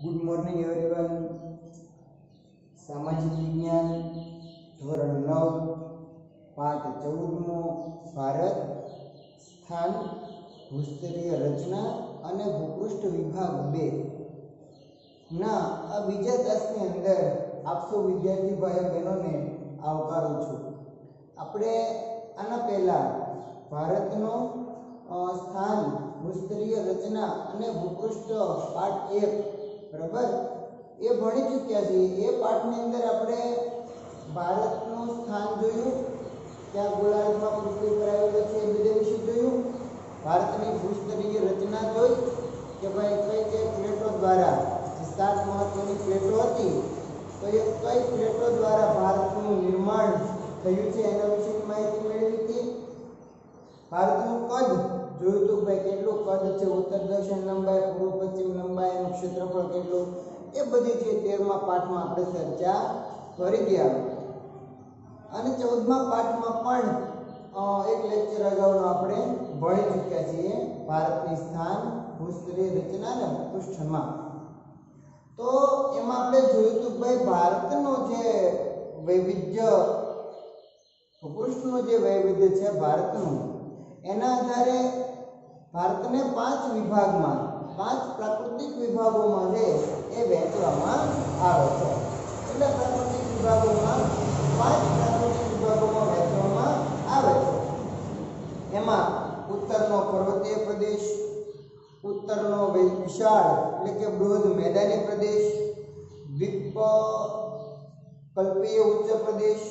Good morning everyone. सामाजिक विज्ञान धोरण 9 पाठ 14मो भारत स्थान भूस्तरीय रचना અને ભૂપૃષ્ઠ વિભાગ 2 ના આ બીજા તાસની અંદર આપ સૌ વિદ્યાર્થી ભાઈઓ બહેનોને આવકારું છું। આપણે આના પહેલા ભારતનો સ્થાન ભૂસ્તરીય રચના અને ભૂપૃષ્ઠ પાઠ 1 बराबर ये भणी चुक्या छे। ये पाठ ની અંદર આપણે ભારતનું સ્થાન જોયું, ત્યાં ગોળાર્ધમાં પૃથ્વી પર આવેલો છે એ બધા વિશે જોયું। ભારતની ભૂસ્તરીય રચના જોઈ કે ભાઈ કઈ પ્લેટો દ્વારા જે 7 મહત્વની પ્લેટો હતી તો એ કઈ પ્લેટો દ્વારા ભારતનું નિર્માણ થયું છે એના વિશેની માહિતી મેળવી હતી। ભારતનું કદ જોયું તો ભાઈ કેટલું કદ છે, ઉત્તર દક્ષિણ લંબાઈ, પૂર્વ પશ્ચિમ લંબાઈ, એનું ક્ષેત્રફળ કેટલું, એ બધી જે 13મા પાઠમાં આપણે ચર્ચા કરી ગયા। અને 14મા પાઠમાં પણ એક લેક્ચર અગાઉનો આપણે ભણી ચૂક્યા છીએ ભારતની સ્થાન ભૂસ્તરીય રચના અને ભૂપૃષ્ઠમાં। તો એમાં આપણે જોયું તો ભાઈ ભારતનો જે વૈવિધ્ય, ભૂપૃષ્ઠનું જે વૈવિધ્ય છે ભારતનું, એના આધારે ભારતને 5 વિભાગમાં, 5 પ્રાકૃતિક વિભાગોમાં છે એ વહેંચવામાં આવે છે। એટલે પ્રાકૃતિક વિભાગોમાં 5 પ્રાકૃતિક વિભાગોમાં વહેંચવામાં આવે છે। એમાં ઉત્તરનો પર્વતીય પ્રદેશ, ઉત્તરનો વિશાળ એટલે કે બૃહદ મેદાની પ્રદેશ, દ્વીપ કલ્પીય ઉચ્ચ પ્રદેશ,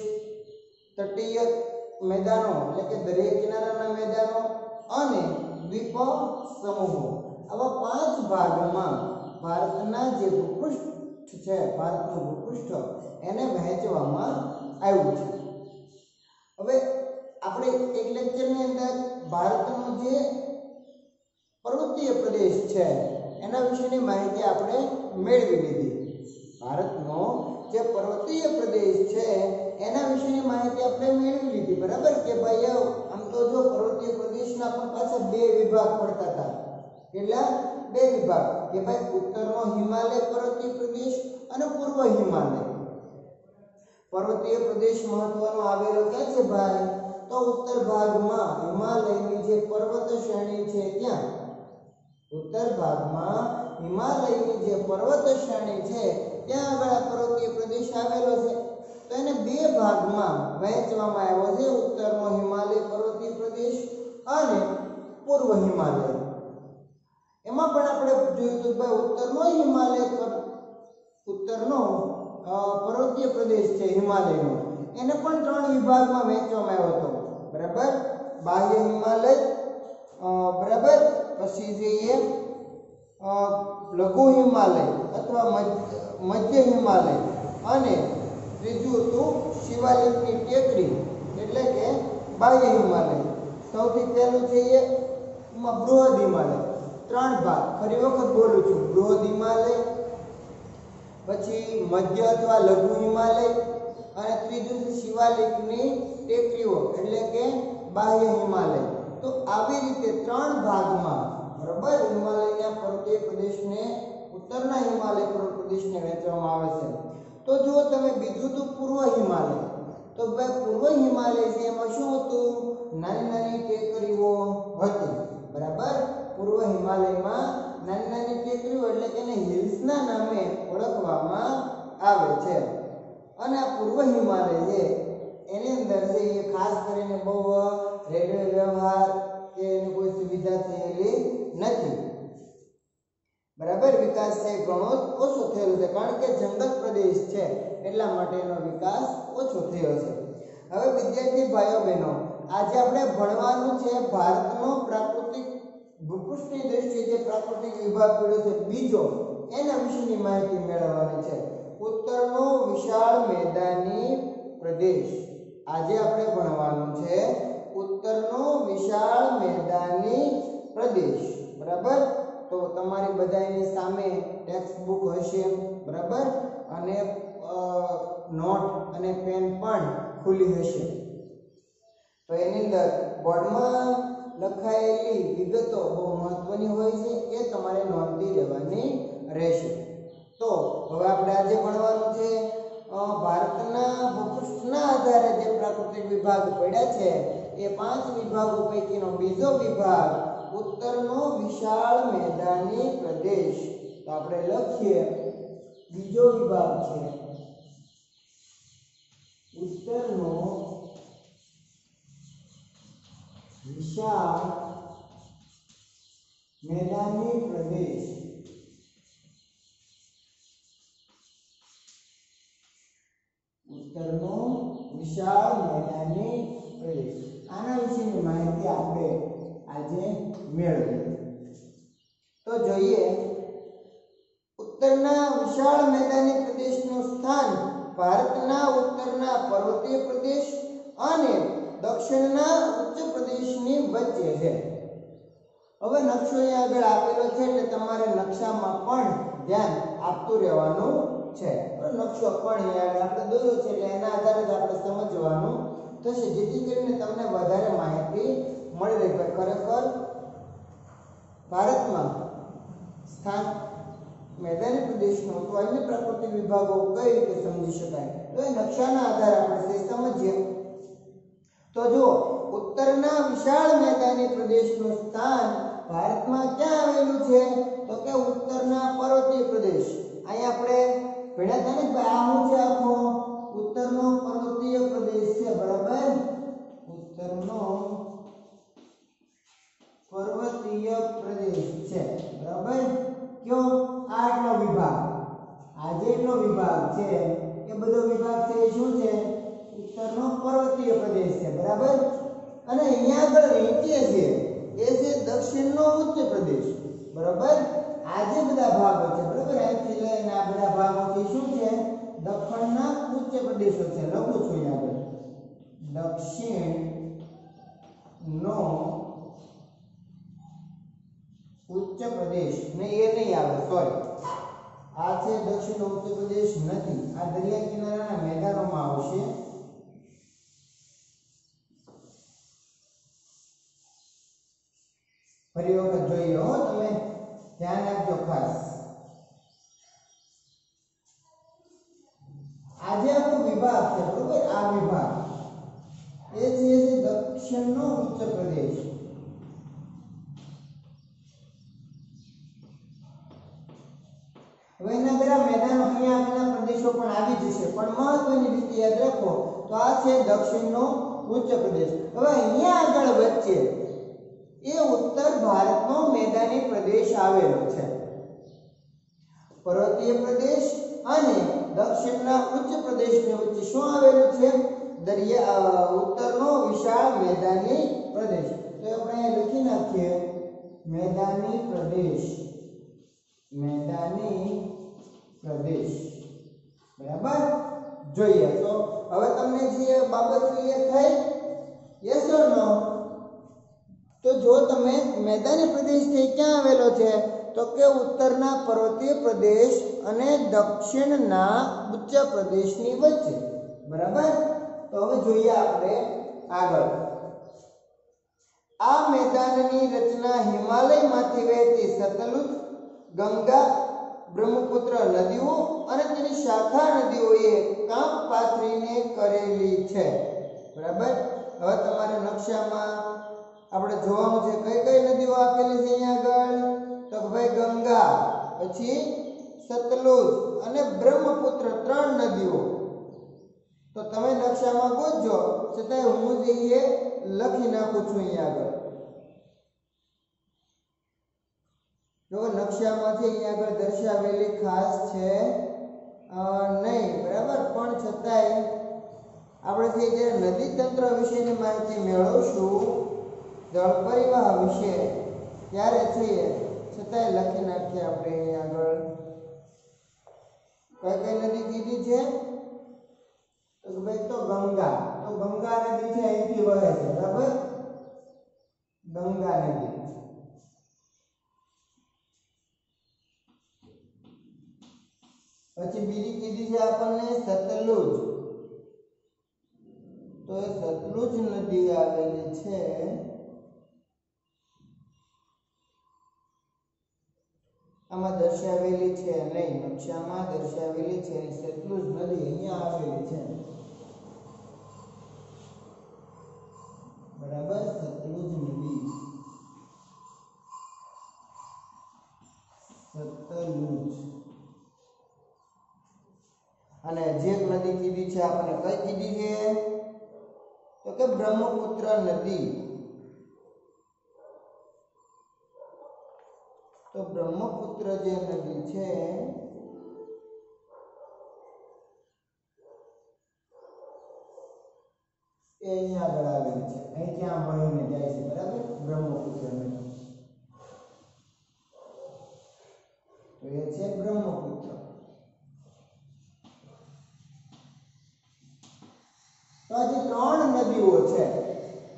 તટીય मैदानों એટલે કે દરિયા કિનારાના મેદાનો અને દ્વીપ સમૂહો, આવા 5 ભાગમાં ભારતના જે ભૂપૃષ્ઠ છે, ભારતનું ભૂપૃષ્ઠ એને વહેંચવામાં આવ્યું છે। હવે આપણે એક લેક્ચરની અંદર ભારતનો જે પર્વતીય પ્રદેશ છે એના વિશેની માહિતી આપણે મેળવી લીધી। ભારતનો જે પર્વતીય પ્રદેશ છે એના વિશેની માહિતી આપણે મેળવી લીધી, બરાબર કે ભાઈ આમ તો જો પર્વતીય પ્રદેશના પણ પાછા 2 વિભાગ પડતા હતા। કેટલા? 2 વિભાગ કે ભાઈ ઉત્તરનો હિમાલય પર્વતીય પ્રદેશ અને પૂર્વ હિમાલય પર્વતીય પ્રદેશ મહત્વનો આવેલો ક્યાં છે ભાઈ? તો ઉત્તર ભાગમાં હિમાલયની જે પર્વત શ્રેણી છે ત્યાં, ઉત્તર ભાગમાં હિમાલયની જે પર્વત શ્રેણી છે ત્યાં આગળ પર્વતીય પ્રદેશ આવેલો છે। તો એને 2 ભાગમાં વહેંચવામાં આવ્યો છે, ઉત્તરનો હિમાલય પર્વતીય પ્રદેશ અને પૂર્વ હિમાલય। એમાં પણ આપણે જોયું તો ભાઈ ઉત્તરનો હિમાલય ઉત્તરનો પર્વતીય પ્રદેશ છે હિમાલયનો, એને પણ 3 વિભાગમાં વહેંચવામાં આવ્યો હતો, બરાબર। બાહ્ય હિમાલય, બરાબર, પછી જોઈએ લઘુ હિમાલય અથવા મધ્ય હિમાલય, અને ત્રીજું હતું શિવાલિકની ટેકરી એટલે કે બાહ્ય હિમાલય। સૌથી પહેલું છે એમાં બૃહદ હિમાલય, 3 ભાગ, ફરી વખત બોલું છું, બૃહદ હિમાલય, પછી મધ્ય અથવા લઘુ હિમાલય, અને ત્રીજું છે શિવાલિકની ટેકરીઓ એટલે કે બાહ્ય હિમાલય। તો આવી રીતે 3 ભાગમાં, બરાબર, હિમાલયના પર્વતીય પ્રદેશને, ઉત્તરના હિમાલય પર્વત પ્રદેશને વહેંચવામાં આવે છે। તો જો તમે બીજું તો પૂર્વ હિમાલય, તો ભાઈ પૂર્વ હિમાલય છે એમાં શું હતું? નાની નાની ટેકરીઓ હતી, બરાબર। પૂર્વ હિમાલયમાં નાની નાની ટેકરીઓ એટલે કે એને હિલ્સના નામે ઓળખવામાં આવે છે। અને આ પૂર્વ હિમાલય છે એની અંદર છે એ ખાસ કરીને બહુ રેલવે વ્યવહાર કે એની કોઈ સુવિધા થયેલી નથી, બરાબર। વિકાસ છે ઘણો ઓછો થયેલો છે, કારણ કે જંગલ પ્રદેશ છે એટલા માટે એનો વિકાસ ઓછો થયો છે। હવે વિદ્યાર્થી ભાઈઓ બહેનો, આજે આપણે ભણવાનું છે ભારતનો પ્રાકૃતિક ભૂપૃષ્ઠની દ્રષ્ટિએ જે પ્રાકૃતિક વિભાગ પડ્યો છે બીજો, એના વિશેની માહિતી મેળવવાની છે। ઉત્તરનો વિશાળ મેદાની પ્રદેશ, આજે આપણે ભણવાનું છે ઉત્તરનો વિશાળ મેદાની પ્રદેશ, બરાબર। તો તમારી બધાની સામે ટેક્સ્ટ બુક હશે, બરાબર, અને નોટ અને પેન પણ ખુલ્લી હશે। તો એની અંદર બોર્ડમાં લખાયેલી વિગતો બહુ મહત્વની હોય છે, એ તમારે નોંધતી રહેવાની રહેશે। તો હવે આપણે આજે ભણવાનું છે ભારતના ભૂપૃષ્ઠના આધારે જે પ્રાકૃતિક વિભાગ પડ્યા છે એ 5 વિભાગો પૈકીનો બીજો વિભાગ ઉત્તરનો વિશાળ મેદાની પ્રદેશ. તો આપણે લખીએ બીજો વિભાગ છે ઉત્તરનો વિશાળ મેદાની પ્રદેશ. ઉત્તરનો વિશાળ મેદાની પ્રદેશ. આના વિશેની માહિતી આપણે આજે મેળવીએ. તો જોઈએ ઉત્તરના વિશાળ મેદાની પ્રદેશનું સ્થાન ભારતના ઉત્તરના પર્વતીય પ્રદેશ અને દક્ષિણના ઉચ્ચ પ્રદેશની વચ્ચે છે. હવે નકશો અહીંયા આગળ આપેલો છે એટલે તમારે નકશામાં પણ ધ્યાન આપતું રહેવાનું છે. નકશો પણ અહીંયા આપણે દોર્યો છે એટલે એના આધારે જ આપણે સમજવાનું થશે, જેથી કરીને તમને વધારે માહિતી મળી રહે કે ખરેખર ભારતમાં સ્થાન મેદાની પ્રદેશનો તો અન્ય પ્રાકૃતિક વિભાગો કઈ રીતે સમજી શકાય. તો એ નકશાના આધારે આપણે સમજીએ. તો જો ઉત્તરના વિશાળ મેદાની પ્રદેશનું સ્થાન ભારતમાં ક્યાં આવેલું છે તો કે ઉત્તરના પર્વતીય પ્રદેશ. અહીં આપણે ભણ્યા હતા ને કે આ શું છે આખો ઉત્તરનો પર્વતીય પ્રદેશ છે, બરાબર. ઉત્તરનો પર્વતીય પ્રદેશ છે, બરાબર. કયો આ એટલો વિભાગ, આ જેટલો વિભાગ છે એ બધો વિભાગ છે એ શું છે ઉત્તરનો પર્વતીય પ્રદેશ છે, બરાબર. અને અહીંયા આગળ નીચે છે એ છે દક્ષિણનો ઉચ્ચ પ્રદેશ, બરાબર. આ જે બધા ભાગો છે, બરાબર, અહીંથી લઈને આ બધા ભાગો છે શું છે દક્ષિણના ઉચ્ચ પ્રદેશો છે. લખું છું અહીંયા આગળ દક્ષિણનો ઉચ્ચ પ્રદેશ ને એ નહીં આવે, સોરી, આ છે દક્ષિણનો ઉચ્ચ પ્રદેશ નથી, આ દરિયા કિનારાના મેદાનોમાં આવશે. ફરી વખત જોઈએ હો, તમે ધ્યાન આપજો ખાસ. આ જે આખો વિભાગ છે, બરોબર, આ વિભાગ એ છે દક્ષિણનો ઉચ્ચ પ્રદેશ. હવે એના બધા મેદાનો અહીંયા આપેલા પ્રદેશો પણ આવી જશે, પણ મહત્વની રીતે યાદ રાખો તો આ છે દક્ષિણનો ઉચ્ચ પ્રદેશ. હવે અહીંયા આગળ વચ્ચે એ ઉત્તર ભારતનો મેદાની પ્રદેશ આવેલો છે. પર્વતીય પ્રદેશ અને દક્ષિણના ઉચ્ચ પ્રદેશની વચ્ચે શું આવેલું છે ઉત્તરનો વિશાળ મેદાની પ્રદેશ. તો આપણે લખી નાખીએ મેદાની પ્રદેશ, મેદાની પ્રદેશ, બરાબર. જોઈએ તો હવે તમને જે બાબત ક્લિયર થઈ, યસ ઓર નો? તો જો તમે મેદાની પ્રદેશ છે ક્યાં આવેલો છે તો કે ઉત્તરના પર્વતીય પ્રદેશ અને દક્ષિણના ઉચ્ચ પ્રદેશની વચ્ચે, બરાબર. તો હવે જોઈએ આપણે આગળ. આ મેદાનની રચના હિમાલયમાંથી વહેતી સતલુજ, ગંગા, બ્રહ્મપુત્ર નદીઓ અને તેની શાખા નદીઓએ કાંપ પાથરીને કરેલી છે, બરાબર. હવે તમારે નકશામાં આપણે જોવાનું છે કઈ કઈ નદીઓ આપેલી છે અહીંયા આગળ તો ભાઈ ગંગા, પછી સતલુજ અને બ્રહ્મપુત્ર 3 નદીઓ. તો તમે નકશામાં ગોતજો, છતાંય હું જે લખી નાખું છું અહીંયા આગળ. જો નકશામાંથી અહીંયા આગળ દર્શાવેલી ખાસ છે નહીં, બરાબર, પણ છતાંય આપણે જે નદી તંત્ર વિશેની માહિતી મેળવશું, જળ પરિવાહ વિશે, ત્યારે છીએ છતાંય લખી નાખીએ આપણે આગળ. કઈ કઈ નદી કીધી છે તો ભાઈ તો ગંગા. તો ગંગા નદી છે અહીંથી વહે છે, બરાબર, ગંગા નદી. પછી બીજી કીધી છે આપણને સતલુજ. તો એ સતલુજ નદી આવેલી છે આમાં દર્શાવેલી છે નહીં, નકશામાં દર્શાવેલી છે સતલુજ નદી અહીંયા આવેલી છે, બરાબર, સતલુજ નદી, સતલુજ. અને જે નદી કીધી છે આપણે કઈ કીધી છે તો કે બ્રહ્મપુત્ર નદી. તો બ્રહ્મપુત્ર જે નદી છે એ અહીંયા આગળ આવેલી છે, અહીં ત્યાં વહીને જાય છે, બરાબર, બ્રહ્મપુત્ર નદી. તો એ છે બ્રહ્મપુત્ર. તો આ જે ત્રણ નદીઓ છે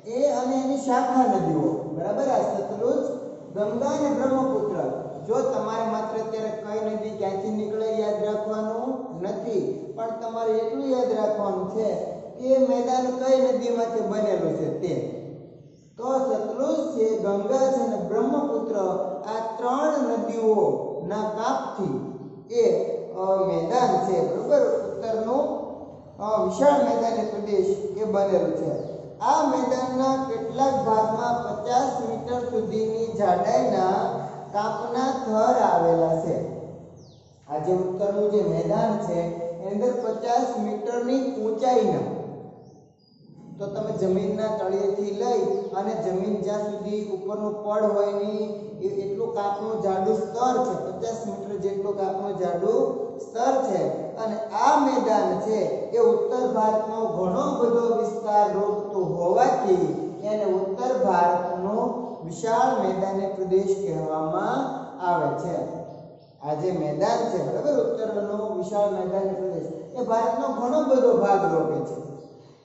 એ અને એની શાખા નદીઓ, બરાબર, આ સતલુજ, ગંગા અને બ્રહ્મપુત્ર. જો તમારે માત્ર અત્યારે કઈ નદી ક્યાંથી નીકળે યાદ રાખવાનું નથી, પણ તમારે એટલું યાદ રાખવાનું છે કે મેદાન કઈ નદીમાંથી બનેલું છે તે. તો સતલુજ છે, ગંગા છે અને બ્રહ્મપુત્ર, આ ત્રણ નદીઓના કાપથી એ મેદાન છે, બરાબર, ઉત્તરનું વિશાળ મેદાની પ્રદેશ એ બનેલું છે. આ મેદાનના કેટલાક ભાગમાં 50 મીટર સુધીની જાડાઈના કાપના થર આવેલા છે. આ જે ઉત્તરનું જે મેદાન છે એની અંદર 50 મીટરની ઊંચાઈના, તો તમે જમીનના તળિયેથી લઈ અને જમીન જ્યાં સુધી ઉપરનું પડ હોય ની એટલું કાપનું જાડું સ્તર છે, 50 મીટર જેટલું કાપનું જાડું સ્તર છે. અને આ મેદાન છે એ ઉત્તર ભારતનો ઘણો બધો વિસ્તાર રોકતું હોવાથી એને ઉત્તર ભારતનો વિશાળ મેદાની પ્રદેશ કહેવામાં આવે છે. આ જે મેદાન છે, બરાબર, ઉત્તરનો વિશાળ મેદાની પ્રદેશ એ ભારતનો ઘણો બધો ભાગ રોકે છે,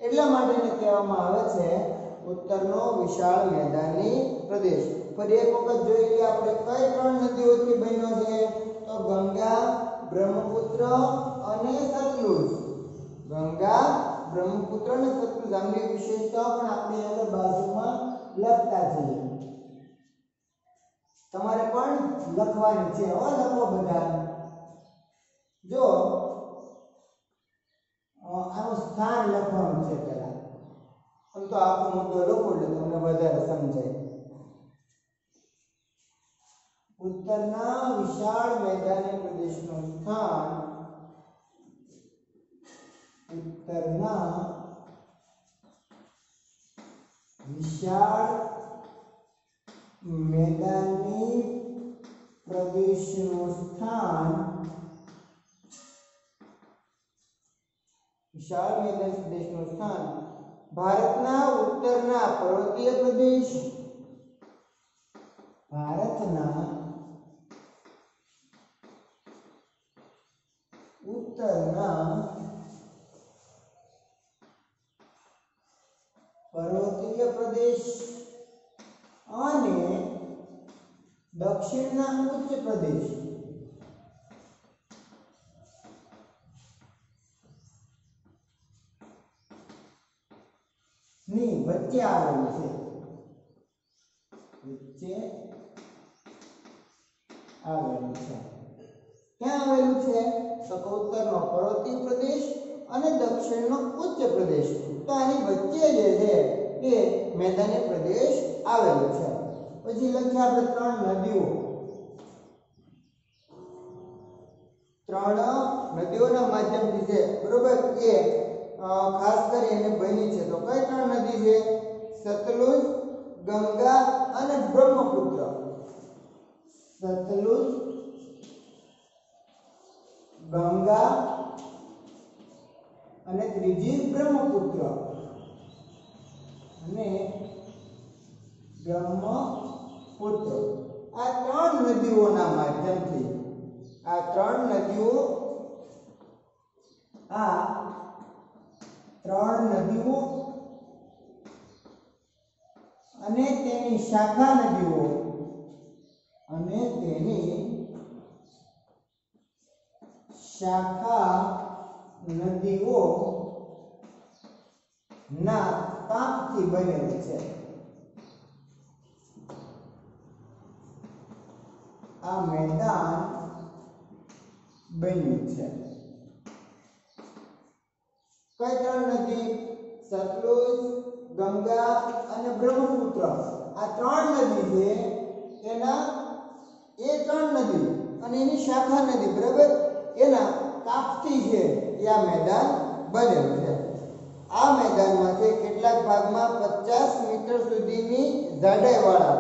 એટલા માટે એને કહેવામાં આવે છે ઉત્તરનો વિશાળ મેદાની પ્રદેશ. ફરી એક વખત જોઈ લઈએ આપણે કઈ ત્રણ નદીઓથી બન્યો છે તો ગંગા, બ્રહ્મપુત્ર અને સતલુજ. ગંગા, બ્રહ્મપુત્ર અને સતલુજ, આમની વિશેષતાઓ પણ આપણે આગળ બાજુમાં લખતા જઈએ. તમારે પણ લખવાની છે, હો, લખો બધા. જો આનું સ્થાન લખવાનું છે પહેલા, આમ તો આખો મુદ્દો લખો એટલે તમને વધારે સમજાય. ઉત્તરના વિશાળ મેદાની પ્રદેશનું સ્થાન, ઉત્તરના વિશાળ મેદાની પ્રદેશનું સ્થાન, વિશાળ મેદાની પ્રદેશનું સ્થાન ભારતના ઉત્તરના પર્વતીય પ્રદેશ, ભારતના ઉત્તરના પર્વતીય પ્રદેશ અને દક્ષિણના ઉચ્ચ પ્રદેશ ની વચ્ચે આવેલું છે, વચ્ચે આવેલું છે. ક્યાં આવેલું છે તો ઉત્તરનો પર્વતીય પ્રદેશ અને દક્ષિણનો ઉચ્ચ પ્રદેશ, તો આની વચ્ચે જે છે એ મેદાની પ્રદેશ આવેલો છે. પછી લખીએ આપણે ત્રણ નદીઓ. ત્રણ નદીઓના માધ્યમથી છે, બરોબર, એ ખાસ કરીને બની છે. તો કઈ ત્રણ નદી છે? સતલુજ, ગંગા અને બ્રહ્મપુત્ર. સતલુજ, ગંગા અને ત્રીજી બ્રહ્મપુત્ર. અને બ્રહ્મપુત્ર, આ ત્રણ નદીઓના માધ્યમથી, આ ત્રણ નદીઓ, આ ત્રણ નદીઓ અને તેની શાખા નદીઓ અને તેની શાખા નદીઓ ના કાપથી બનેલું છે. આ મેદાન બન્યું છે. કઈ ત્રણ નદી? સતલુજ, ગંગા અને બ્રહ્મપુત્ર. આ ત્રણ નદી છે એના એ ત્રણ નદી અને એની શાખા નદી, બરાબર, એના કાપથી છે એ આ મેદાન બનેલું છે. આ મેદાનમાંથી કેટલાક ભાગમાં 50 મીટર સુધીની જાડાઈવાળા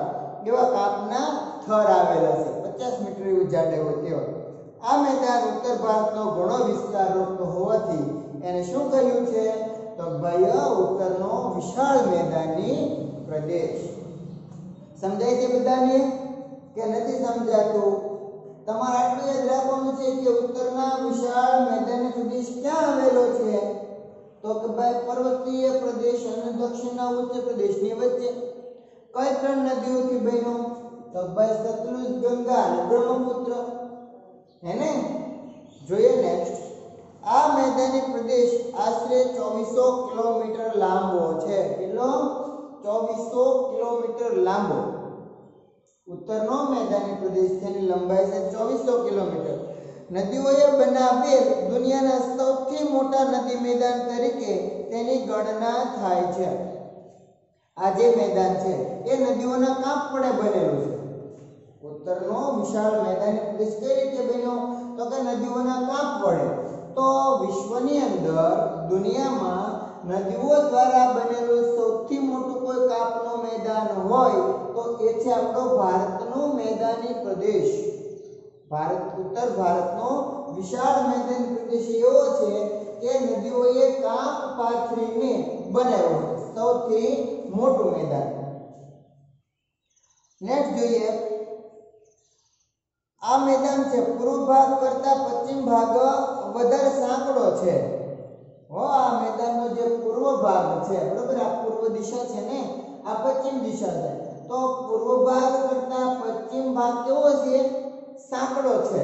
એવા કાપના થર આવેલા છે. 50 મીટર એવી જાડાઈ હોય તેવા. આ મેદાન ઉત્તર ભારતનો ઘણો વિસ્તાર રોકતો હોવાથી એને શું કહ્યું છે? તો ભાઈ ઉત્તરનો વિશાળ મેદાની પ્રદેશ. સમજાય છે બધાને કે નથી સમજાતું? તમારે આટલું યાદ રાખવાનું છે કે ઉત્તરના વિશાળ મેદાની પ્રદેશ ક્યાં આવેલો છે? તો કે ભાઈ પર્વતીય પ્રદેશ અને દક્ષિણના ઉચ્ચ પ્રદેશની વચ્ચે. કઈ ત્રણ નદીઓથી બન્યો? તો ભાઈ સતલુજ, ગંગા અને બ્રહ્મપુત્ર. હેને? જોઈએ નેક્સ્ટ. આ મેદાની પ્રદેશ આશરે 2400 કિલોમીટર લાંબો છે. કેટલો? 2400 કિલોમીટર લાંબો. ઉત્તરનો મેદાની પ્રદેશ તેની લંબાઈ છે 2400 કિલોમીટર. નદીઓએ બનાવેલ દુનિયાના સૌથી મોટા નદી મેદાન તરીકે તેની ગણના થાય છે. આ જે મેદાન છે એ નદીઓના કાપ વડે બનેલું છે. ઉત્તરનો વિશાળ મેદાની પ્રદેશ કઈ રીતે બન્યો? તો કે નદીઓના કાપ વડે. તો વિશ્વની અંદર દુનિયામાં નદીઓ દ્વારા બનેલું સૌથી મોટું કોઈ કાપનું મેદાન હોય તો એ છે આપણો ભારતનો મેદાની પ્રદેશ. ઉત્તર ભારતનો વિશાળ મેદાની પ્રદેશ એવો છે કે નદીઓએ કાપ પાથરીને બનાવ્યો સૌથી મોટું મેદાન. નેક્સ્ટ જોઈએ. આ મેદાન છે પૂર્વ ભાગ કરતા પશ્ચિમ ભાગ વધારે સાંકડો છે. આ મેદાનનો જે પૂર્વ ભાગ છે, બરોબર, આ પૂર્વ દિશા છે ને, આ પશ્ચિમ દિશા છે. તો પૂર્વ ભાગ કરતા પશ્ચિમ ભાગ કેવો છે? સાંકડો છે.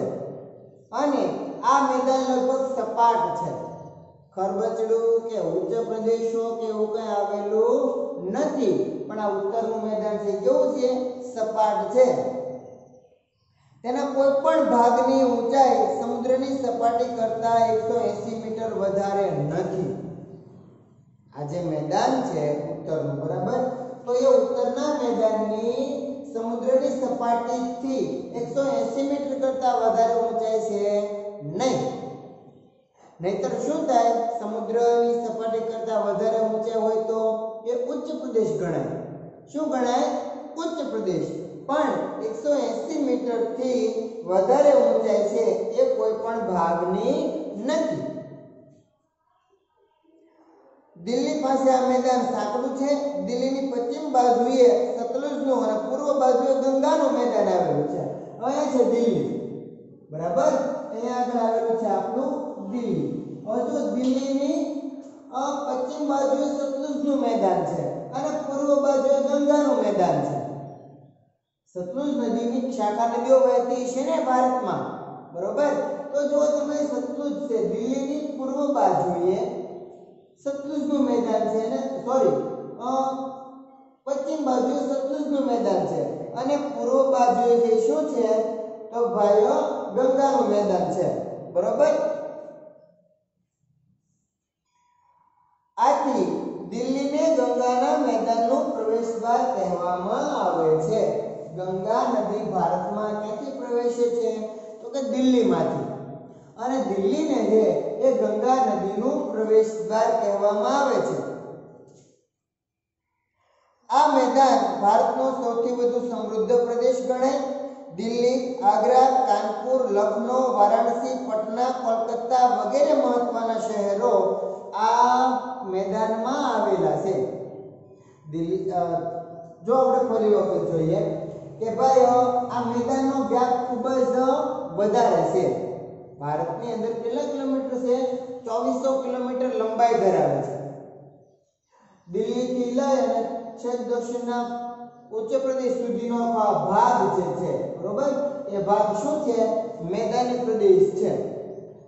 અને આ મેદાન લગભગ સપાટ છે. ખરબચડું કે ઉચ્ચ પ્રદેશો કે એવું કઈ આવેલું નથી, પણ આ ઉત્તરનું મેદાન છે કેવું છે? સપાટ છે. તેના કોઈ પણ ભાગની ઊંચાઈ સમુદ્રની સપાટી કરતા 180 મીટર વધારે નથી. આ જે મેદાન છે ઉત્તરનું, બરાબર, તો એ ઉત્તરના મેદાનની સમુદ્રની સપાટીથી 180 મીટર કરતા વધારે ઊંચાઈ છે નહીં. નહીતર શું થાય? સમુદ્રની સપાટી કરતા વધારે ઊંચાઈ હોય તો એ ઉચ્ચ પ્રદેશ ગણાય. શું ગણાય? ઉચ્ચ પ્રદેશ. પણ 180 મીટરથી વધારે ઊંચાઈ છે એ કોઈ પણ ભાગની નથી. દિલ્હી પાસે આ મેદાન સાંકડું છે. દિલ્હીની પશ્ચિમ બાજુએ સતલુજનું અને પૂર્વ બાજુએ ગંગાનું મેદાન આવેલું છે. અહીંયા છે દિલ્હી, બરાબર, અહીંયા આગળ આવેલું છે આપણું દિલ્હી. હવે જો દિલ્હીની પશ્ચિમ બાજુએ સતલુજનું મેદાન છે અને પૂર્વ બાજુએ ગંગાનું મેદાન છે. સતલુજ નદીની શાખા નદીઓ વહેતી છે ને ભારતમાં, બરોબર. તો જો તમે સતલુજ છે દિલ્હીની પૂર્વ બાજુએ સતલુજનું મેદાન છે ને, સોરી, પશ્ચિમ બાજુએ સતલુજનું મેદાન છે અને પૂર્વ બાજુએ જે શું છે તો ભાઈઓ ગંગાનું મેદાન છે, બરોબર. આથી દિલ્હીને ગંગાના મેદાનનું પ્રવેશદ્વાર કહેવામાં આવે છે. ગંગા નદી ભારતમાં ક્યાંથી પ્રવેશે છે? તો કે દિલ્હીમાંથી. અને દિલ્હીને જે એ ગંગા નદીનું પ્રવેશદ્વાર કહેવામાં આવે છે. આ મેદાન ભારતનો સૌથી વધુ સમૃદ્ધ પ્રદેશ ગણાય. દિલ્હી, આગ્રા, કાનપુર, લખનૌ, વારાણસી, પટના, કોલકાતા વગેરે મહત્વના શહેરો આ મેદાનમાં આવેલા છે. દિલ્હી, જો આપણે ફરી વખત જોઈએ કે ભાઈ આ મેદાનનો વ્યાપ ખૂબ જ વધારે છે. ભારતની અંદર કેટલા કિલોમીટર છે? 2400 કિલોમીટર લંબાઈ ધરાવે છે. દિલ્હીથી લઈ અને છેક દક્ષિણના ઉચ્ચ પ્રદેશ સુધીનો ભાગ જે છે, બરોબર, એ ભાગ શું છે? મેદાની પ્રદેશ છે.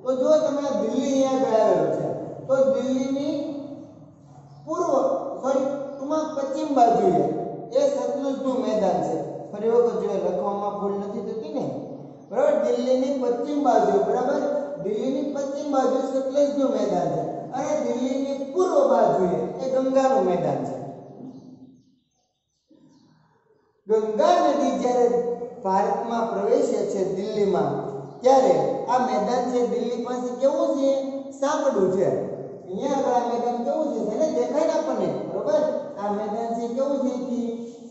તો જો તમે દિલ્હી અહીંયા આવેલું છે તો દિલ્હીની પશ્ચિમ બાજુએ એ સતલુજનું મેદાન છે. ફરી વખત જોઈએ, લખવામાં ભૂલ નથી થતી ને, બરાબર. દિલ્હીની પશ્ચિમ બાજુ, બરાબર, દિલ્હીની પશ્ચિમ બાજુ સતલજનું મેદાન છે અને દિલ્હીની પૂર્વ બાજુએ એ ગંગાનું મેદાન છે. ગંગા નદી જ્યારે ભારતમાં પ્રવેશે છે દિલ્હીમાં, ત્યારે આ મેદાન છે દિલ્હી પાસે કેવું છે? સાંકડું છે. અહીંયા આગળ આ મેદાન કેવું છે? એને દેખાય ને આપણને, બરોબર? આ મેદાન છે કેવું છે?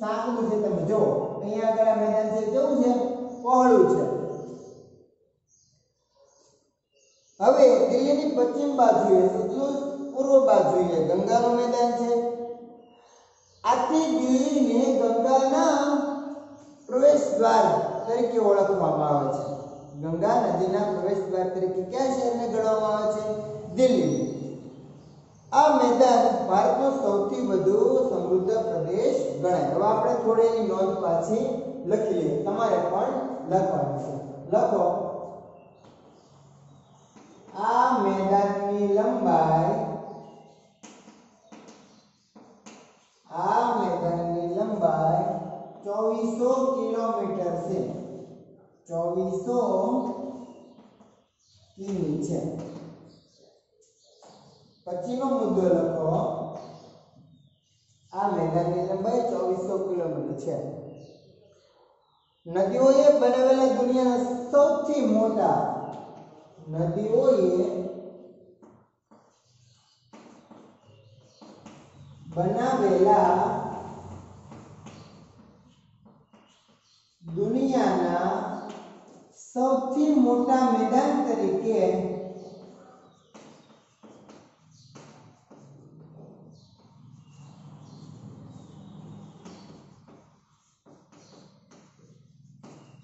સાંકડું છે. તમે જો અહીંયા આગળ આ મેદાન છે કેવું છે? પહોળું છે. હવે દિલ્હીની પશ્ચિમ બાજુએ સતલુજ, પૂર્વ બાજુએ ગંગાનું મેદાન છે. આથી દિલ્હીને ગંગાના પ્રવેશ દ્વાર તરીકે ઓળખવામાં આવે છે. ગંગા નદીના પ્રવેશ દ્વાર તરીકે કયા શહેરને ગણવામાં આવે છે? દિલ્હી. આ મેદાન ભારતનો સૌથી વધુ સમૃદ્ધ પ્રદેશ ગણાય. હવે આપણે થોડી એની નોંધ પાછી લખી લઈએ. તમારે પણ લખવાનું છે. લખો, આ મેદાનની લંબાઈ 2400 કિલોમીટર છે. 2400 કિમી છે. પછીનો મુદ્દો લખો, આ મેદાનની લંબાઈ 2400 કિલોમીટર છે. નદીઓએ બનાવેલા દુનિયાના સૌથી મોટા દુનિયાના સૌથી મોટા મેદાન તરીકે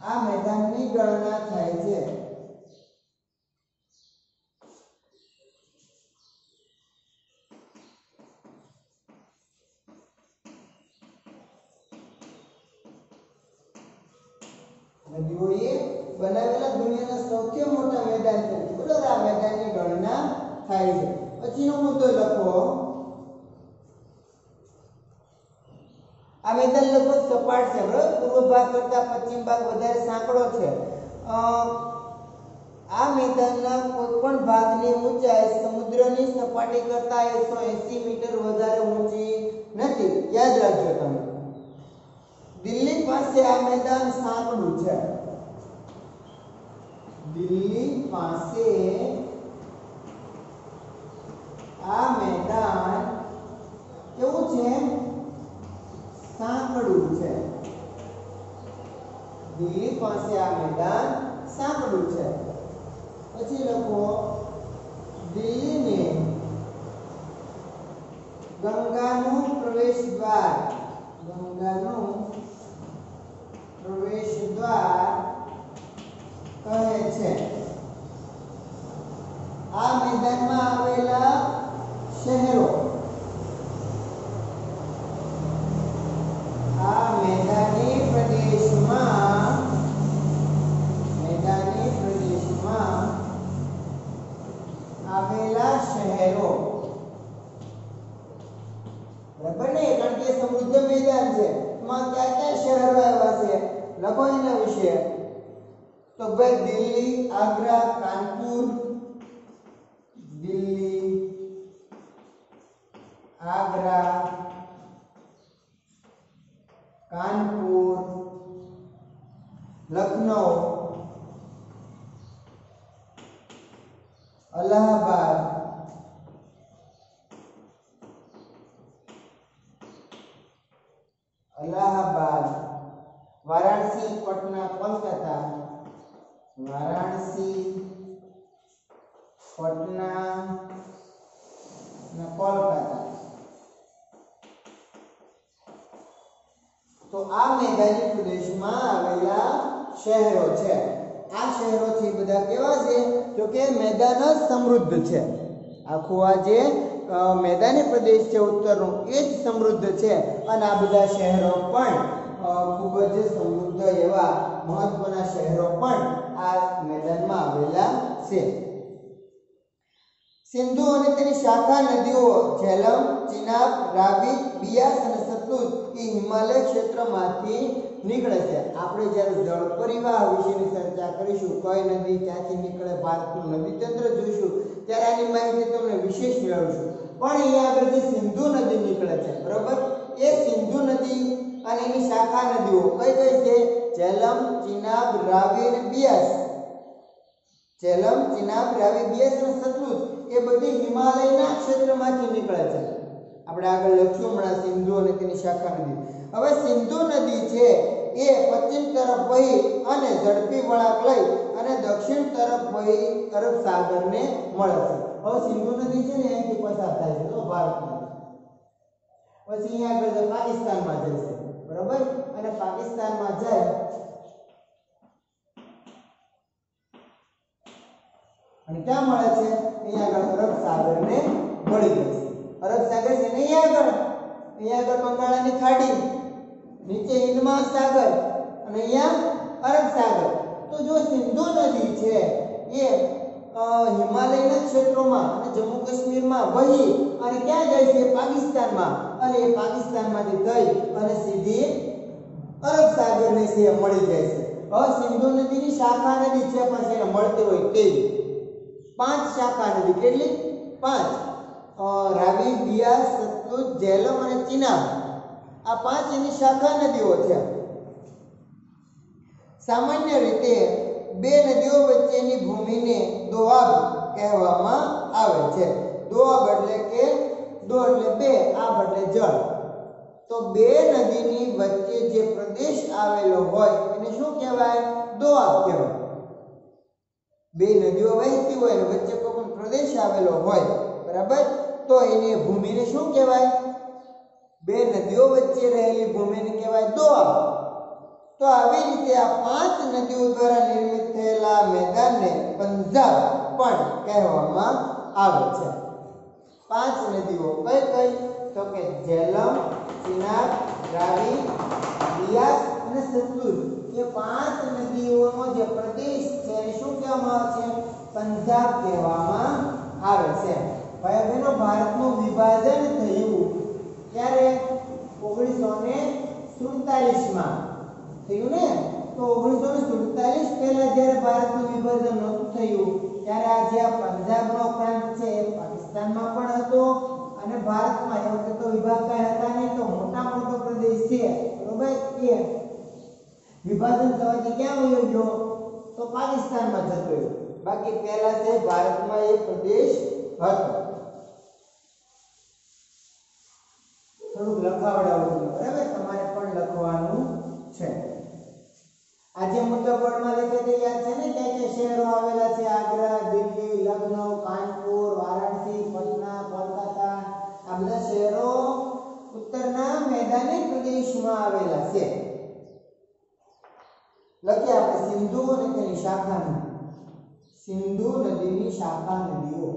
આ મેદાનની ગણના થાય છે. નદીઓએ બનાવેલા દુનિયાના સૌથી મોટા મેદાન તરીકે, બરોબર, આ મેદાનની ગણના થાય છે. પછીનો મુદ્દો લખો, આ મેદાન લગભગ સપાટ છે, બરોબર. પૂર્વ ભાગ કરતા પશ્ચિમ ભાગ વધારે સાંકડો છે. આ મેદાનના કોઈ પણ ભાગની ઊંચાઈ સમુદ્રની સપાટી કરતા 180 મીટર વધારે ઊંચી નથી. યાદ રાખજો તમે. દિલ્હી પાસે આ મેદાન સાંકડું છે. દિલ્હી પાસે આ મેદાન કેવું છે? સાંકડું છે. દિલ્હી પાસે આ મેદાન સાંકડું છે. પછી લખો, દિલ્હીને ગંગાનું પ્રવેશ દ્વાર કહે છે. આ મેદાનમાં આવેલા શહેરો, આ મેદાની પ્રદેશમાં આવેલા શહેરો, બરાબર ને? કારણ કે સમૃદ્ધ મેદાન છે. એમાં ક્યાં ક્યાં શહેરો આવ્યા છે? લખો એના વિશે. તો ભાઈ દિલ્હી, આગ્રા, કાનપુર. દિલ્હી, આગ્રા, કાનપુર, લખનઉ, અલ્હાબાદ, વારાણસી, પટના, કોલકાતા, કોલકાતા. તો આ મેદાની પ્રદેશમાં આવેલા શહેરો છે. આ શહેરો છે બધા કેવા છે? તો કે મેદાન જ સમૃદ્ધ છે. આખું આ જે મેદાની પ્રદેશ છે ઉત્તરનો, એ જ સમૃદ્ધ છે. અને આ બધા શહેરો પણ ખૂબ જ સમૃદ્ધ એવા મહત્વના શહેરો પણ આ મેદાનમાં આવેલા છે. સિંધુ અને તેની શાખા નદીઓ ઝેલમ, ચિનાબ, રાવી, બિયાસ અને સતલુજ એ હિમાલય ક્ષેત્રમાંથી નીકળે છે. આપણે જ્યારે જળ પરિવાહ વિશેની ચર્ચા કરીશું, કઈ નદી ક્યાંથી નીકળે, ભારતનું નદી તંત્ર જોઈશું, ત્યારે આની માહિતી તમને વિશેષ મેળવશું. પણ અહીંયા આગળ જે સિંધુ નદી નીકળે છે, બરોબર, એ સિંધુ નદી અને એની શાખા નદીઓ કઈ કઈ છે? ઝેલમ, ચિનાબ, રાવી અને બિયાસ. ઝેલમ, ચિનાબ, રાવી, બિયાસ અને સતલુજ એ બધી હિમાલયના ક્ષેત્રમાંથી નીકળે છે. આપણે આગળ લખ્યું હમણાં સિંધુ અને તેની શાખા નદી. હવે સિંધુ નદી છે એ પશ્ચિમ તરફ વહી અને ઝડપી વળાંક લઈ અને દક્ષિણ તરફ વહી અરબ સાગરને મળે છે. હવે સિંધુ નદી છે ને અહીંથી પસાર થાય છે તો ભારતમાં, પછી અહીંયા આગળ પાકિસ્તાનમાં જાય છે, બરોબર, અને પાકિસ્તાનમાં જાય અને ક્યાં મળે છે? અહીંયા આગળ અરબ સાગરને મળી જાય છે. અરબ સાગર છે ને અહીંયા આગળ બંગાળાની ખાડી, નીચે હિન્દ મહાસાગર અને અહીંયા અરબ સાગર. તો જો સિંધુ નદી છે એ હિમાલયના ક્ષેત્રોમાં અને જમ્મુ કાશ્મીરમાં વહી અને ક્યાં જાય છે? પાકિસ્તાનમાં, અને એ પાકિસ્તાનમાંથી થઈ અને સીધી અરબ સાગરને છે મળી જાય છે. હવે સિંધુ નદીની શાખા નદી છે પણ છે મળતી હોય કેવી? 5 શાખા નદી. કેટલી? 5. રાવી, બિયાસ, સતલુજ, ઝેલમ અને ચિનાબ, આ 5 એની શાખા નદીઓ છે. સામાન્ય રીતે બે નદીઓ વચ્ચેની ભૂમિને દોઆબ કહેવામાં આવે છે. દોઆબ એટલે કે દો એટલે બે, આબ એટલે જળ. તો બે નદીની વચ્ચે જે પ્રદેશ આવેલો હોય એને શું કહેવાય? દોઆબ કહેવાય. બે નદીઓ વહેતી હોય અને વચ્ચે કોઈ પણ પ્રદેશ આવેલો હોય, બરાબર, તો એને ભૂમિને શું કહેવાય? બે નદીઓ વચ્ચે રહેલી ભૂમિને કહેવાય દોઆબ. તો આવી રીતે આ 5 નદીઓ દ્વારા નિર્મિત થયેલા મેદાનને પંજાબ પણ કહેવામાં આવે છે. 5 નદીઓ કઈ કઈ? તો કે ઝેલમ, ચિનાબ, રાવી, બિયાસ અને સતલુજ, એ 5 નદીઓનો જે પ્રદેશ છે એને શું કહેવામાં આવે છે? પંજાબ કહેવામાં આવે છે. ભાઈ બહેનો, ભારતનું વિભાજન થયું ત્યારે 1947 માં થયું ને? તો 1947 પહેલા જ્યારે ભારતનું વિભાજન નહોતું થયું ત્યારે આ જે પંજાબનો પ્રાંત છે એ પાકિસ્તાનમાં પણ હતો અને ભારતમાં એ વખતે તો વિભાગ કાંઈ હતા નહીં, તો મોટો પ્રદેશ છે, બરોબર, એ વિભાજન થવાથી ક્યાં વયો ગયો? તો પાકિસ્તાનમાં જતો રહ્યો. બાકી પહેલા છે ભારતમાં એક પ્રદેશ હતો. થોડુંક લખાવડાવું, બરાબર, તમારે પણ લખવાનું છે. આજે મોટા બોર્ડમાં લખે તે યાદ છે ને? ક્યાં ક્યાં શહેરો આવેલા છે? આગ્રા, દિલ્હી, લખનઉ, કાનપુર, વારાણસી, પટના, કોલકાતા, આ બધા શહેરો ઉત્તરના મેદાની પ્રદેશમાં આવેલા છે. લખીએ આપણે સિંધુ અને તેની શાખા નદી. સિંધુ નદીની શાખા નદીઓ.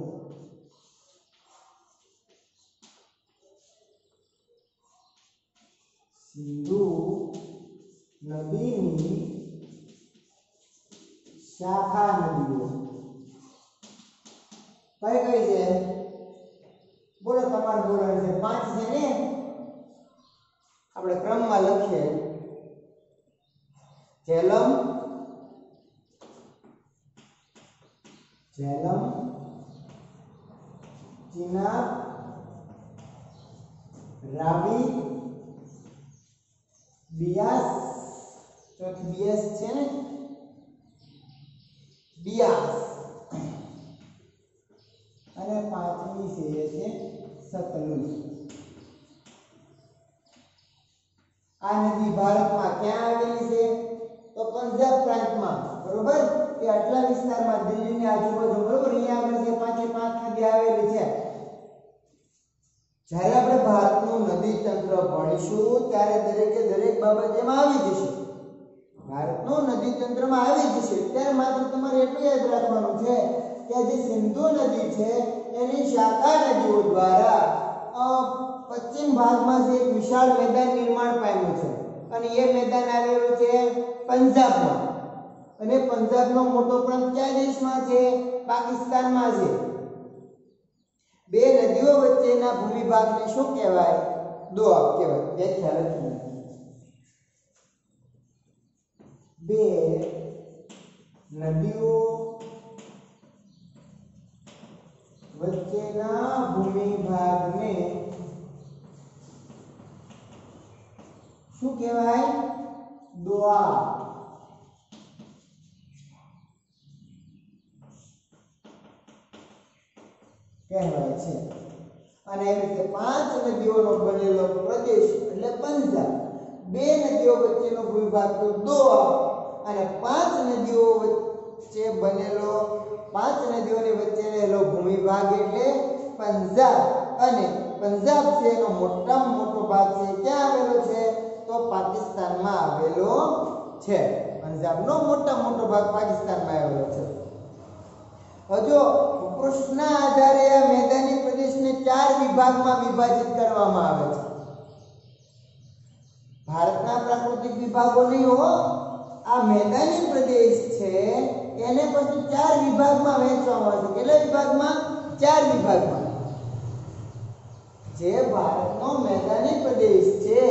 સિંધુ નદીની શાખા નદીઓ કઈ કઈ છે? બોલો, તમારે બોલવાનું છે. 5 છે ને? આપણે ક્રમમાં લખીએ. ઝેલમ, ચિનાબ, રાવી, બિયાસ, ચોથી બિયાસ છે ને? બિયાસ, અને 5મી છે એ છે સતલુજ. આ નદી ભારતમાં ક્યાં આવેલી છે? તો પંજાબ પ્રાંતમાં, બરોબર, એ આટલા વિસ્તારમાં દિલ્હીની આજુબાજુ, બરોબર, અહીંયા આગળ જે 5 નદી આવેલી છે. જ્યારે આપણે ભારતનું નદી તંત્ર ભણીશું ત્યારે દરેક બાબત એમાં આવી જશે. ભારતનું નદી તંત્રમાં આવી જશે ત્યારે માત્ર તમારે એટલું યાદ રાખવાનું છે કે જે સિંધુ નદી છે એની શાખા નદીઓ દ્વારા પશ્ચિમ ભાગમાં જે એક વિશાળ મેદાન નિર્માણ પામ્યું છે અને એ મેદાન આવેલું છે પંજાબમાં. અને પંજાબનો મોટો પ્રાંત કયા દેશમાં છે? પાકિસ્તાનમાં છે. બે નદીઓ વચ્ચેના ભૂમિભાગને શું કહેવાય? દોઆબ કહેવાય. વ્યાખ્યા લખી. બે નદીઓ વચ્ચેના ભૂમિભાગને શું કહેવાય? દોઆબ કહેવાય છે. અને એવી રીતે પાંચ નદીઓનો બનેલો પ્રદેશ એટલે પંજાબ. બે નદીઓ વચ્ચેનો ભૂમિભાગ તો દોઆબ અને પાંચ નદીઓ વચ્ચે બનેલો પાંચ નદીઓની વચ્ચે રહેલો ભૂમિભાગ એટલે પંજાબ. અને પંજાબ છે એનો મોટામાં મોટો ભાગ છે ક્યાં આવેલો છે? તો પાકિસ્તાનમાં આવેલો છે. પંજાબનો મોટામાં મોટો ભાગ પાકિસ્તાનમાં આવેલો છે. જો ભૂપૃષ્ઠના આધારે આ મેદાની પ્રદેશને ચાર વિભાગમાં વિભાજિત કરવામાં આવે છે. ભારતના પ્રાકૃતિક વિભાગો નહીં હો, આ મેદાની પ્રદેશ છે એને પછી ચાર વિભાગમાં વહેંચવામાં આવે છે. કેટલા વિભાગમાં? ચાર વિભાગમાં. જે ભારતનો મેદાની પ્રદેશ છે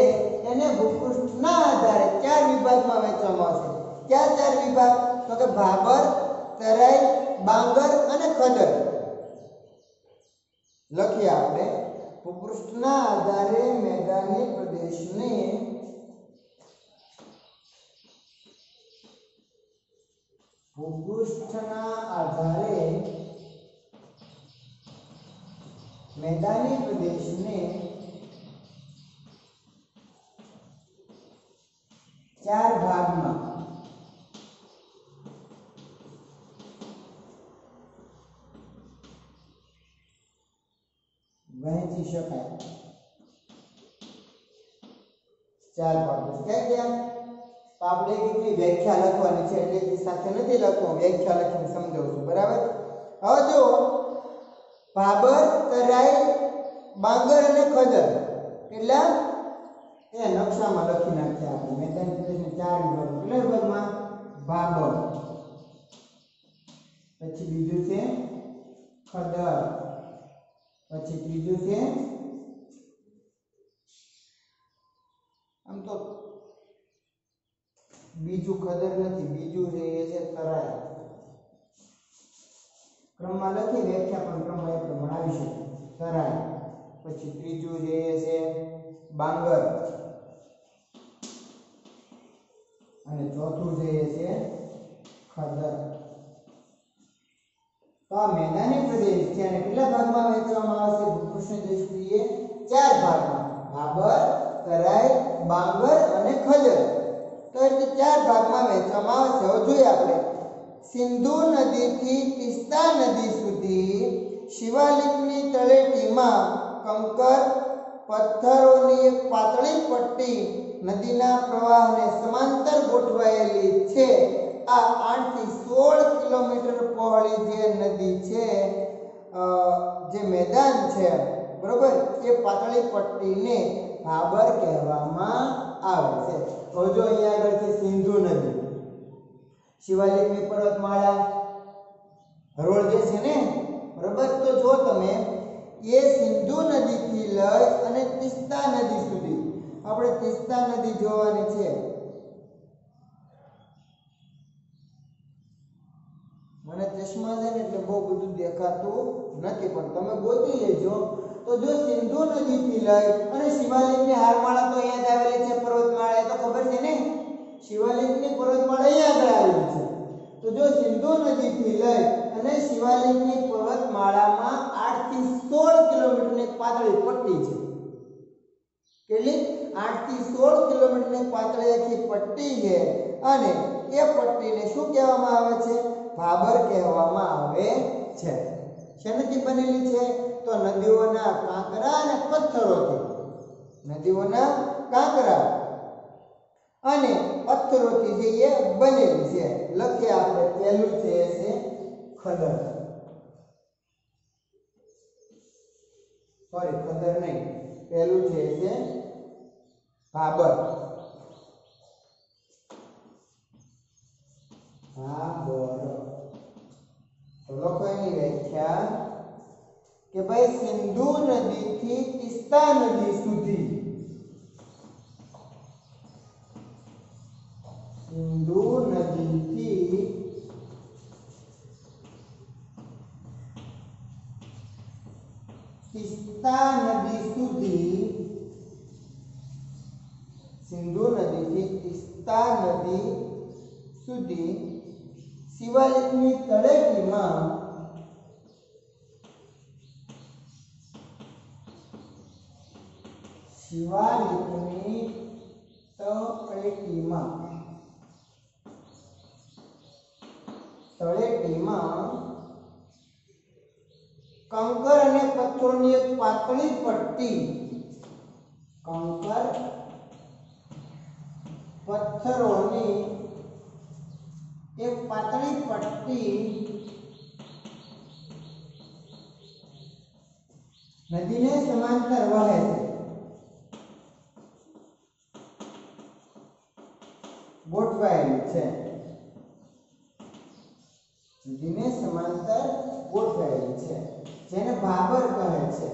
એને ભૂપૃષ્ઠના આધારે ચાર વિભાગમાં વહેંચવામાં આવશે. કયા ચાર વિભાગ? તો કે ભાબર, તરાઈ, બાંગર અને ખદર. લખીએ આપણે. ભૂપૃષ્ઠના આધારે મેદાની પ્રદેશને ભૂપૃષ્ઠના આધારે મેદાની પ્રદેશને ચાર ભાગમાં વહેંચી શકાય. ચાર ભાગો કઈ ગયા? તો આપણે કેટલી વ્યાખ્યા લખવાની છે એટલે કે સાથે નથી લખવું, વ્યાખ્યા લખીને સમજાવશું. બરાબર? હવે જો ભાબર, તરાઈ, બાંગર અને ખદર એટલા એ નકશામાં લખી નાખ્યા આપણે. મેદાની પ્રદેશને ચાર વિભાગ. કેટલા વિભાગમાં? ભાબર, પછી બીજું છે ખદર, પછી ત્રીજું છે આમ તો બીજું ખદર નથી, બીજું છે એ છે તરાઈ. ક્રમમાં લખી વ્યાખ્યા પણ ક્રમમાં એ પ્રમાણે આવી શકે. તરાઈ, પછી ત્રીજું છે એ છે બાંગર અને ચોથું છે એ છે ખદર. તો આ મેદાની પ્રદેશ છે અને કેટલા ભાગમાં વહેંચવામાં આવશે? ભૂપૃષ્ઠની દ્રષ્ટિએ ચાર ભાગમાં. ભાબર, તરાઈ, બાંગર અને ખદર. તો એટલે ચાર ભાગમાં વહેંચવામાં આવશે. હવે જોઈએ આપણે. સિંધુ નદીથી તીસ્તા નદી સુધી શિવાલિકની તળેટીમાં કંકર પથ્થરોની એક પાતળી પટ્ટી નદીના પ્રવાહને સમાંતર ગોઠવાયેલી છે. આ 8 થી 16 કિલોમીટર પહોળી જે નદી છે, જે મેદાન છે, બરોબર, એ પાતળી પટ્ટીને ભાબર કહેવામાં આવે છે. તો જો અહીંયા આગળ છે સિંધુ નદી, શિવાલિકની પર્વતમાળા, હરોળ જે છે ને, બરોબર. તો જો તમે એ સિંધુ નદીથી લઈ અને તીસ્તા નદી સુધી આપણે તીસ્તા નદી જોવાની છે. મને ચશ્મા છે ને એટલે બહુ બધું દેખાતું નથી, પણ તમે ગોતી લેજો. તો જો સિંધુ નદીથી લઈ અને શિવાલિકની હારમાળા તો અહીંયા જ આવેલી છે, પર્વતમાળા, એ તો ખબર છે ને, શિવાલિકની પર્વતમાળા અહીંયા આગળ આવેલી છે. તો જો સિંધુ નદીથી લઈ અને શિવાલિકની પર્વતમાળામાં 8 થી 16 કિલોમીટરની પાતળી પટ્ટી છે. કેટલી? 8 થી 16 કિલોમીટરની પાતળી આખી પટ્ટી છે. અને એ પટ્ટીને શું કહેવામાં આવે છે? ભાબર કહેવામાં આવે છે. શેનાથી બનેલી છે? તો નદીઓના કાંકરા અને પથ્થરોથી. નદીઓના કાંકરા અને પથ્થરોથી જે એ બનેલી છે. લખીએ આપણે. પહેલું છે એ છે ખદર. સોરી, ખદર નહીં, પહેલું છે એ છે ભાબર. ભાબર. તો લખો એની વ્યાખ્યા કે ભાઈ સિંધુ નદીથી તીસ્તા નદી સુધી, સિંધુ તીસ્તા નદી સુધી, સિંધુ નદીથી તીસ્તા નદી સુધી શિવાલિકની તળેટીમાં તળેટીમાં કંકર અને પથ્થરોની એક પાતળી પટ્ટી, કંકર પથ્થરોની એક પાતળી પટ્ટી નદીને સમાંતર વહે છે, ગોઠવાયેલી છે, નદીને સમાંતર ગોઠવાયેલી છે, જેને ભાબર કહે છે.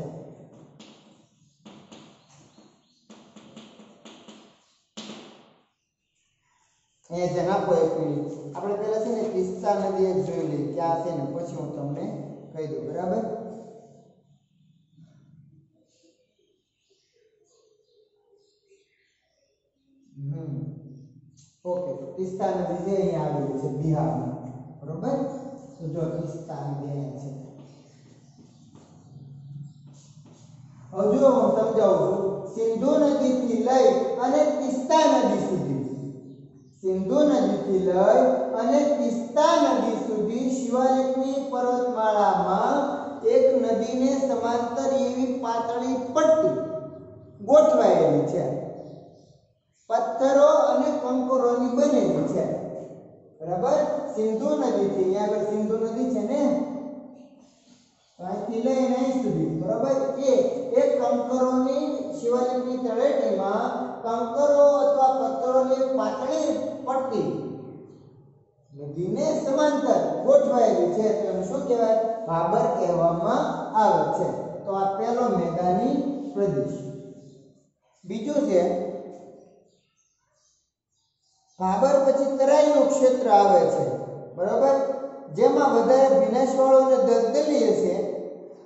એ જનાપો એક મિનિટ, આપણે પહેલા છે ને તીસ્તા નદી એક જોઈ લઈએ ક્યાં છે ને પછી હું તમને કહી દઉં, બરાબર? ઓકે, તો તીસ્તા નદી છે અહીંયા આવેલી છે બિહારમાં, બરોબર? તો જો તીસ્તા નદી અહીંયા છે. હવે જો હું સમજાવું છું, સિંધુ નદીથી લઈ અને તીસ્તા નદી સુધી, સિંધુ નદીથી લઈ અને તીસ્તા નદી સુધી શિવાલિકની પર્વતમાળામાં એક નદીને સમાંતર એવી પાતળી પટ્ટી ગોઠવાયેલી છે, પથ્થરો અને કંકરોની બનેલી છે, બરાબર? સિંધુ નદીથી, અહીંયા આગળ સિંધુ નદી છે ને, અહીંથી લઈને અહીં સુધી, બરાબર? એ કંકરોની શિવાલિકની તળેટીમાં કંકરો અથવા પથ્થરોની પાતળી પટ્ટી નદીને સમાંતર ગોઠવાયેલી છે, તો એને શું કહેવાય? ભાબર કહેવામાં આવે છે. તો આ પહેલો મેદાની પ્રદેશ. બીજું છે ભાબર પછી તરાઈનું ક્ષેત્ર આવે છે, બરાબર? જેમાં વધારે ભીનાશવાળો અને દલદલીય છે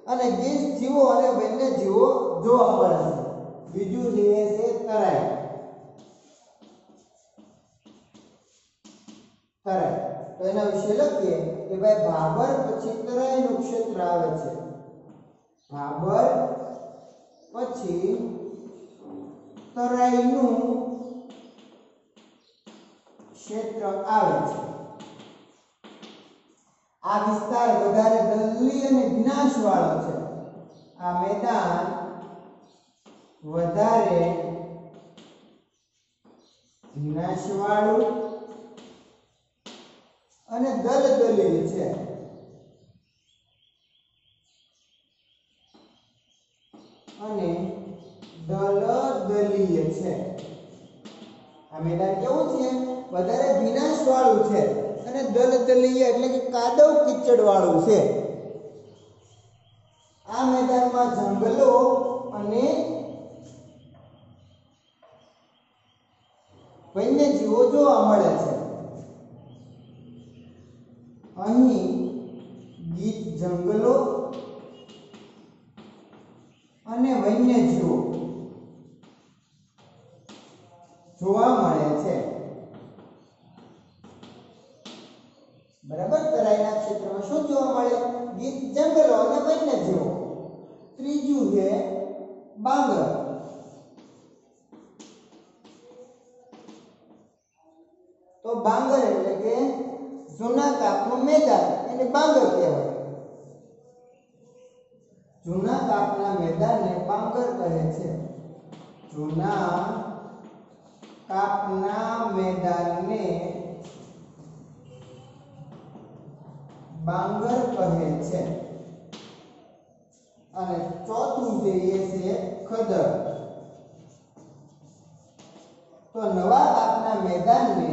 અને ગીચ જીવો અને વન્ય જીવો જોવા મળે છે. બીજું જે છે તરાઈ. તરાઈ તો એના વિશે લખીએ કે ભાઈ ભાબર પછી તરાઈનું ક્ષેત્ર આવે છે. ભાબર પછી તરાઈનું ક્ષેત્ર આવે છે. આ વિસ્તાર વધારે દલદલી અને વિનાશવાળો છે. આ મેદાન વધારે વિનાશવાળું અને દલદલી છે. અને દલદલીય છે. આ મેદાન કેવું છે? વધારે વિનાશવાળું છે અને દલદલીય એટલે કે કાદવ કીચડ વાળું છે. આ મેદાનમાં જંગલો અને વન્યજીવો જોવા મળે છે. અહીં ગીચ જંગલો અને વન્યજીવો જોવા મળે છે, બરાબર? તરાઈના ક્ષેત્રમાં શું જોવા મળે? ગીચ જંગલો અને વન્યજીવો. ત્રીજું છે બાંગર. તો બાંગર એટલે કે જૂના કાપનું મેદાન, એને બાંગર કહેવાય. જૂના કાપના મેદાનને બાંગર કહે છે. જૂના કાપના મેદાનને બાંગર કહે છે. અને ચોથું જે છે ખદર. તો નવા કાપના મેદાનને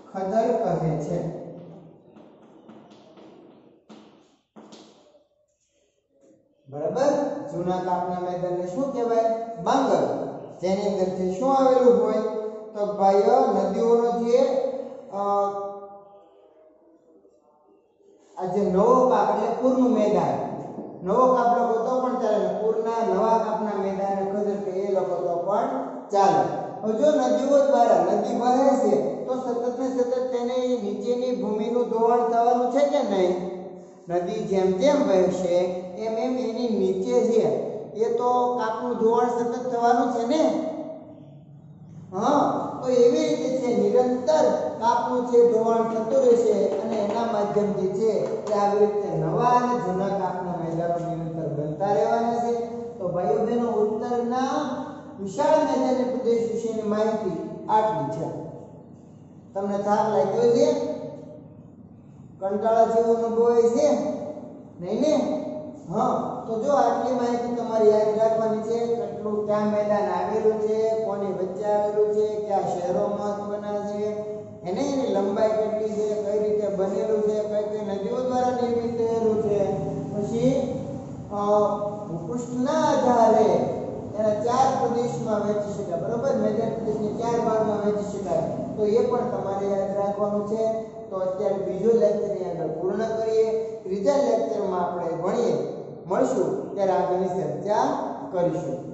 ખદર કહે છે. બરાબર? જૂના કાપના મેદાનને શું કહેવાય? બાંગર. જેની અંદર શું આવેલું હોય? તો ભાઈઓ નદીઓનો જે આ જે નવો કાપ એટલે પૂરનું મેદાન, નવો કાપ લખો તો પણ ચાલે, પૂરના નવા કાપના મેદાનને ખબર કે એ લખો તો પણ ચાલે. હવે જો નદીઓ દ્વારા નદી વહે છે તો સતત ને સતત તેને નીચેની ભૂમિનું ધોવાણ થવાનું છે કે નહીં? નદી જેમ જેમ વહેશે એમ એમ એની નીચે છે એ તો કાપનું ધોવાણ સતત થવાનું છે ને. હા, તો એવી રીતે છે નિરંતર કાપનું છે ધોવાણ થતું રહેશે અને એના માધ્યમથી છે કે આવી રીતે નવા અને જૂના કાપના મેદાનો નિરંતર બનતા રહેવાના છે. તો ભાઈઓ બહેનો ઉત્તરના વિશાળ મેદાની પ્રદેશ વિશેની માહિતી આટલી છે. તમને થાક લાગ્યો છે? કંટાળા જેવો અનુભવાય છે નહીં ને? હા, તો જો આટલી માહિતી તમારે યાદ રાખવાની છે. કેટલું ક્યાં મેદાન આવેલું છે, કોની વચ્ચે આવેલું છે, કયા શહેરો મહત્વના છે, એની લંબાઈ કેટલી છે, કઈ રીતે બનેલું છે, કઈ કઈ નદીઓ દ્વારા નિર્મિત થયેલું છે. પછી ભૂપૃષ્ઠના આધારે એના 4 પ્રદેશમાં વહેંચી શકાય. બરોબર, મેદાન પ્રદેશને 4 ભાગમાં વહેંચી શકાય. તો એ પણ તમારે યાદ રાખવાનું છે. તો અત્યારે બીજો લેક્ચર આગળ પૂર્ણ કરીએ. ત્રીજા લેક્ચરમાં આપણે મળીએ મળશું ત્યારે આગળની ચર્ચા કરીશું.